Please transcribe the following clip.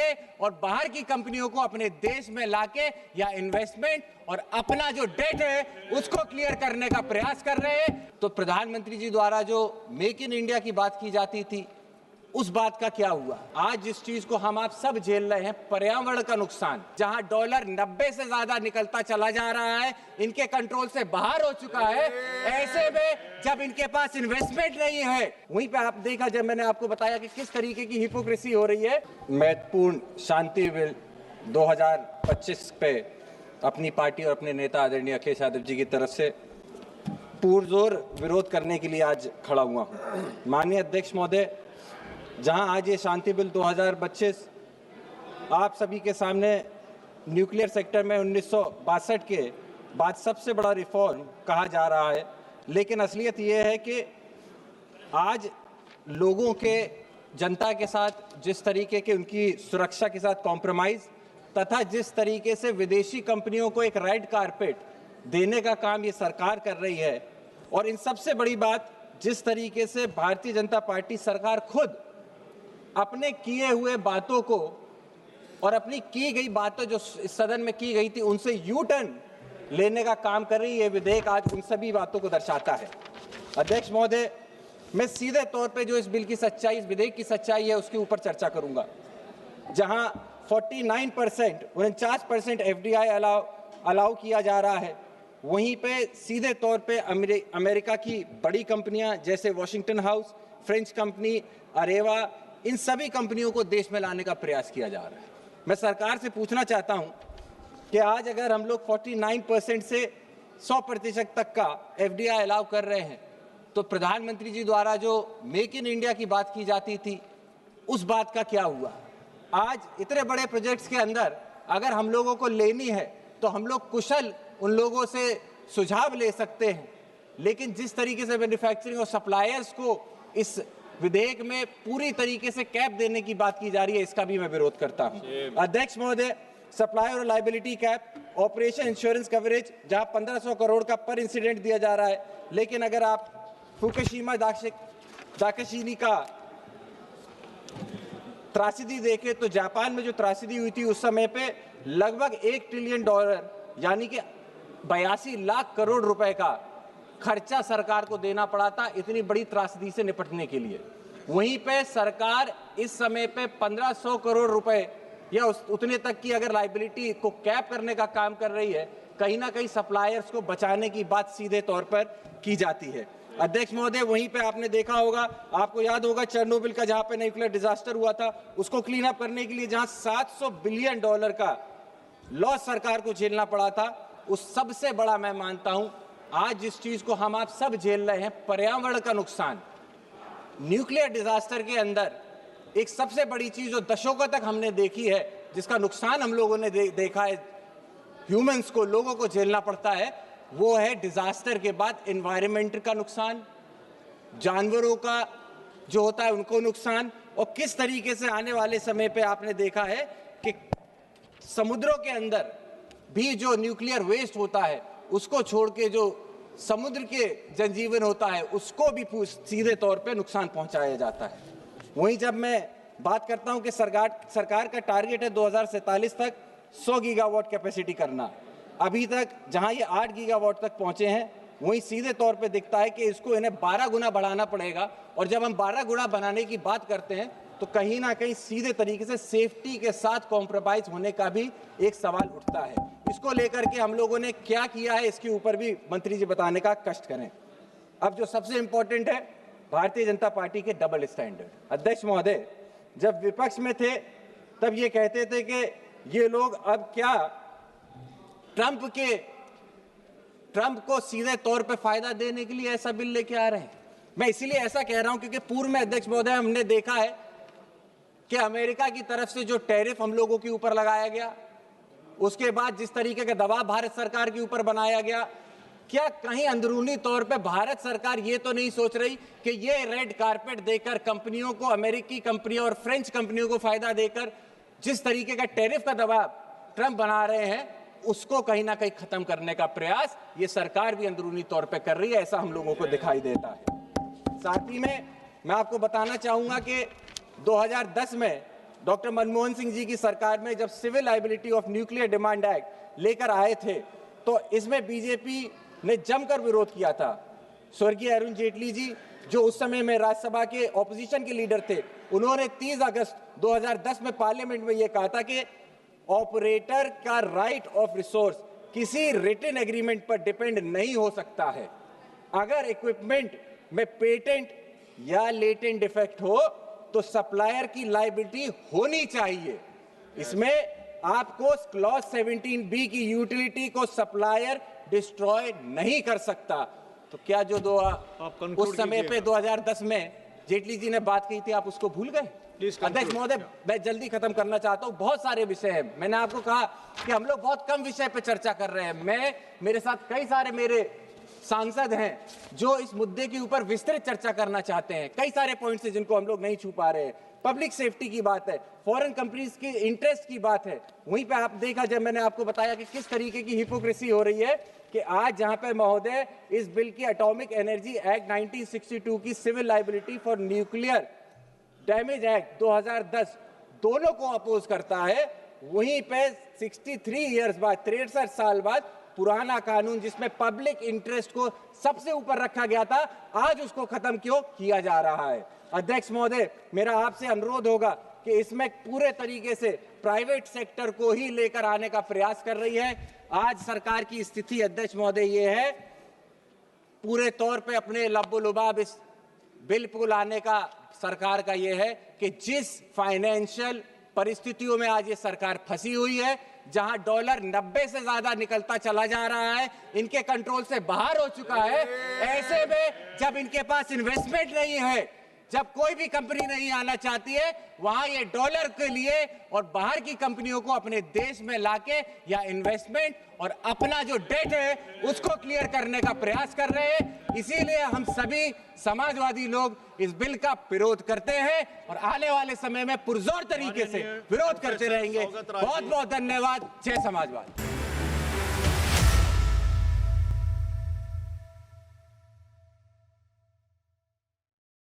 करके और बाहर की कंपनियों को अपने देश में लाके या इन्वेस्टमेंट और अपना जो डेट है उसको क्लियर करने का प्रयास कर रहे हैं। तो प्रधानमंत्री जी द्वारा जो मेक इन इंडिया की बात की जाती थी, उस बात का क्या हुआ? आज जिस चीज को हम आप सब झेल रहे हैं, पर्यावरण का नुकसान, जहां डॉलर 90 से ज्यादा निकलता चला जा रहा है, इनके कंट्रोल से बाहर हो चुका है। ऐसे में जब इनके पास इन्वेस्टमेंट नहीं है, वहीं पे आप देखा, जब मैंने आपको बताया कि किस तरीके की हिपोक्रेसी हो रही है। महत्वपूर्ण शांति बिल 2025 पे अपनी पार्टी और अपने नेता आदरणीय अखिलेश यादव जी की तरफ से पुरजोर विरोध करने के लिए आज खड़ा हुआ हूँ। माननीय अध्यक्ष महोदय, जहां आज ये शांति बिल 2025 आप सभी के सामने न्यूक्लियर सेक्टर में 1962 के बाद सबसे बड़ा रिफॉर्म कहा जा रहा है, लेकिन असलियत ये है कि आज लोगों के, जनता के साथ जिस तरीके के उनकी सुरक्षा के साथ कॉम्प्रोमाइज़ तथा जिस तरीके से विदेशी कंपनियों को एक रेड कारपेट देने का काम ये सरकार कर रही है, और इन सबसे बड़ी बात, जिस तरीके से भारतीय जनता पार्टी सरकार खुद अपने किए हुए बातों को और अपनी की गई बातें जो इस सदन में की गई थी उनसे यू टर्न लेने का काम कर रही है। विधेयक आज उन सभी बातों को दर्शाता है। अध्यक्ष महोदय, मैं सीधे तौर पे जो इस बिल की सच्चाई, इस विधेयक की सच्चाई है, उसके ऊपर चर्चा करूंगा। जहां 49% एफडीआई अलाउ किया जा रहा है, वहीं पे सीधे तौर पे अमेरिका की बड़ी कंपनियां जैसे Washington House, French company Areva, इन सभी कंपनियों को देश में लाने का प्रयास किया जा रहा है। मैं सरकार से पूछना चाहता हूं कि आज अगर हम लोग 49% से 100% तक का एफडीआई अलाउ कर रहे हैं, तो प्रधानमंत्री जी द्वारा जो मेक इन इंडिया की बात की जाती थी, उस बात का क्या हुआ? आज इतने बड़े प्रोजेक्ट्स के अंदर अगर हम लोगों को लेनी है तो हम लोग कुशल उन लोगों से सुझाव ले सकते हैं, लेकिन जिस तरीके से मैन्युफैक्चरिंग और सप्लायर्स को इस विधेयक में पूरी तरीके से कैप देने की बात की जा रही है, इसका भी मैं विरोध करता हूं। अध्यक्ष महोदय, सप्लायर और liability cap, operation insurance coverage, जहां 1500 करोड़ का पर इंसिडेंट दिया जा रहा है, लेकिन अगर आप फुकुशिमा दाकाशिनी का त्रासदी देखें तो जापान में जो त्रासदी हुई थी उस समय पे लगभग $1 ट्रिलियन यानी कि 82 लाख करोड़ रुपए का खर्चा सरकार को देना पड़ा था इतनी बड़ी त्रासदी से निपटने के लिए। वहीं पे सरकार इस समय पे 1500 करोड़ रुपए या उतने तक की अगर लायबिलिटी को कैप करने का काम कर रही है, कहीं ना कहीं सप्लायर्स को बचाने की बात सीधे तौर पर की जाती है। अध्यक्ष महोदय, वहीं पे आपने देखा होगा, आपको याद होगा चेरनोबिल का जहां पे न्यूक्लियर डिजास्टर हुआ था, उसको क्लीन अप करने के लिए जहां $700 बिलियन का लॉस सरकार को झेलना पड़ा था, उस सबसे बड़ा मैं मानता हूं आज जिस चीज को हम आप सब झेल रहे हैं, पर्यावरण का नुकसान, न्यूक्लियर डिजास्टर के अंदर एक सबसे बड़ी चीज जो दशकों तक हमने देखी है, जिसका नुकसान हम लोगों ने देखा है, ह्यूमंस को, लोगों को झेलना पड़ता है, वो है डिजास्टर के बाद एनवायरनमेंट का नुकसान, जानवरों का जो होता है उनको नुकसान, और किस तरीके से आने वाले समय पे आपने देखा है कि समुद्रों के अंदर भी जो न्यूक्लियर वेस्ट होता है उसको छोड़ के जो समुद्र के जनजीवन होता है उसको भी सीधे तौर पे नुकसान पहुंचाया जाता है। वहीं जब मैं बात करता हूं कि सरकार का टारगेट है 2047 तक 100 गीगावाट कैपेसिटी करना, अभी तक जहां ये 8 गीगावाट तक पहुंचे हैं, वहीं सीधे तौर पे दिखता है कि इसको इन्हें 12 गुना बढ़ाना पड़ेगा। और जब हम 12 गुना बनाने की बात करते हैं तो कहीं ना कहीं सीधे तरीके से सेफ्टी के साथ कॉम्प्रोमाइज होने का भी एक सवाल उठता है। इसको लेकर के हम लोगों ने क्या किया है, इसके ऊपर भी मंत्री जी बताने का कष्ट करें। अब जो सबसे इंपॉर्टेंट है, भारतीय जनता पार्टी के डबल स्टैंडर्ड। अध्यक्ष महोदय, जब विपक्ष में थे तब ये कहते थे कि ये लोग अब क्या ट्रंप को सीधे तौर पे फायदा देने के लिए ऐसा बिल लेके आ रहे हैं। मैं इसीलिए ऐसा कह रहा हूं क्योंकि पूर्व में अध्यक्ष महोदय हमने देखा है कि अमेरिका की तरफ से जो टैरिफ हम लोगों के ऊपर लगाया गया, उसके बाद जिस तरीके का दबाव भारत सरकार के ऊपर बनाया गया, क्या कहीं अंदरूनी तौर पे भारत सरकार ये तो नहीं सोच रही कि ये रेड कारपेट देकर कंपनियों को, अमेरिकी कंपनियों और फ्रेंच कंपनियों को फायदा देकर जिस तरीके का टैरिफ का दबाव ट्रंप बना रहे हैं, उसको कहीं ना कहीं खत्म करने का प्रयास ये सरकार भी अंदरूनी तौर पे कर रही है, ऐसा हम लोगों को दिखाई देता है। साथ ही में मैं आपको बताना चाहूंगा कि 2010 में डॉक्टर मनमोहन सिंह जी की सरकार में जब civil liability of nuclear demand act लेकर आए थे तो इसमें बीजेपी ने जमकर विरोध किया था। स्वर्गीय अरुण जेटली जी, जो उस समय में राज्यसभा के ऑपोजिशन के लीडर थे, उन्होंने 30 अगस्त 2010 में पार्लियामेंट में यह कहा था कि ऑपरेटर का राइट ऑफ रिसोर्स किसी रिटन एग्रीमेंट पर डिपेंड नहीं हो सकता है। अगर इक्विपमेंट में पेटेंट या लेटेंट डिफेक्ट हो तो सप्लायर की लायबिलिटी होनी चाहिए। इसमें आपको क्लॉज 17B की यूटिलिटी को सप्लायर डिस्ट्रॉय नहीं कर सकता। तो क्या जो उस समय पे 2010 में जेटली जी ने बात कही थी, आप उसको भूल गए? अध्यक्ष महोदय, मैं जल्दी खत्म करना चाहता हूं। बहुत सारे विषय हैं। मैंने आपको कहा कि हम लोग बहुत कम विषय पे चर्चा कर रहे हैं। मेरे साथ कई सारे मेरे सांसद हैं जो इस मुद्दे के ऊपर विस्तृत चर्चा करना चाहते हैं। कई सारे पॉइंट्स हैं जिनको हम लोग नहीं छू पा रहे हैं। पब्लिक सेफ्टी की बात है, फॉरेन कंपनीज की इंटरेस्ट की बात है। वहीं पे आप देखा, जब मैंने आपको बताया कि किस तरीके की हिपोक्रेसी हो रही है कि आज जहां पे महोदय इस बिल की एटॉमिक एनर्जी एक्ट 1962 की civil liability for nuclear damage act 2010 दोनों को अपोज करता है, वहीं पे 63 इयर्स बाद, 63 साल बाद पुराना कानून जिसमें पब्लिक इंटरेस्ट को सबसे ऊपर रखा गया था, आज उसको खत्म क्यों किया जा रहा है? अध्यक्ष महोदय, मेरा आपसे अनुरोध होगा कि इसमें पूरे तरीके से प्राइवेट सेक्टर को ही लेकर आने का प्रयास कर रही है। आज सरकार की स्थिति अध्यक्ष महोदय ये है, पूरे तौर पे अपने लब्बो-लुबाब इस बिल को लाने का सरकार का ये है कि जिस फाइनेंशियल परिस्थितियों में आज ये सरकार फंसी हुई है, जहां डॉलर 90 से ज्यादा निकलता चला जा रहा है, इनके कंट्रोल से बाहर हो चुका है, ऐसे में जब इनके पास इन्वेस्टमेंट नहीं है, जब कोई भी कंपनी नहीं आना चाहती है, वहां ये डॉलर के लिए और बाहर की कंपनियों को अपने देश में लाके या इन्वेस्टमेंट और अपना जो डेट है उसको क्लियर करने का प्रयास कर रहे हैं। इसीलिए हम सभी समाजवादी लोग इस बिल का विरोध करते हैं और आने वाले समय में पुरजोर तरीके से विरोध करते रहेंगे। बहुत बहुत धन्यवाद। जय समाजवाद।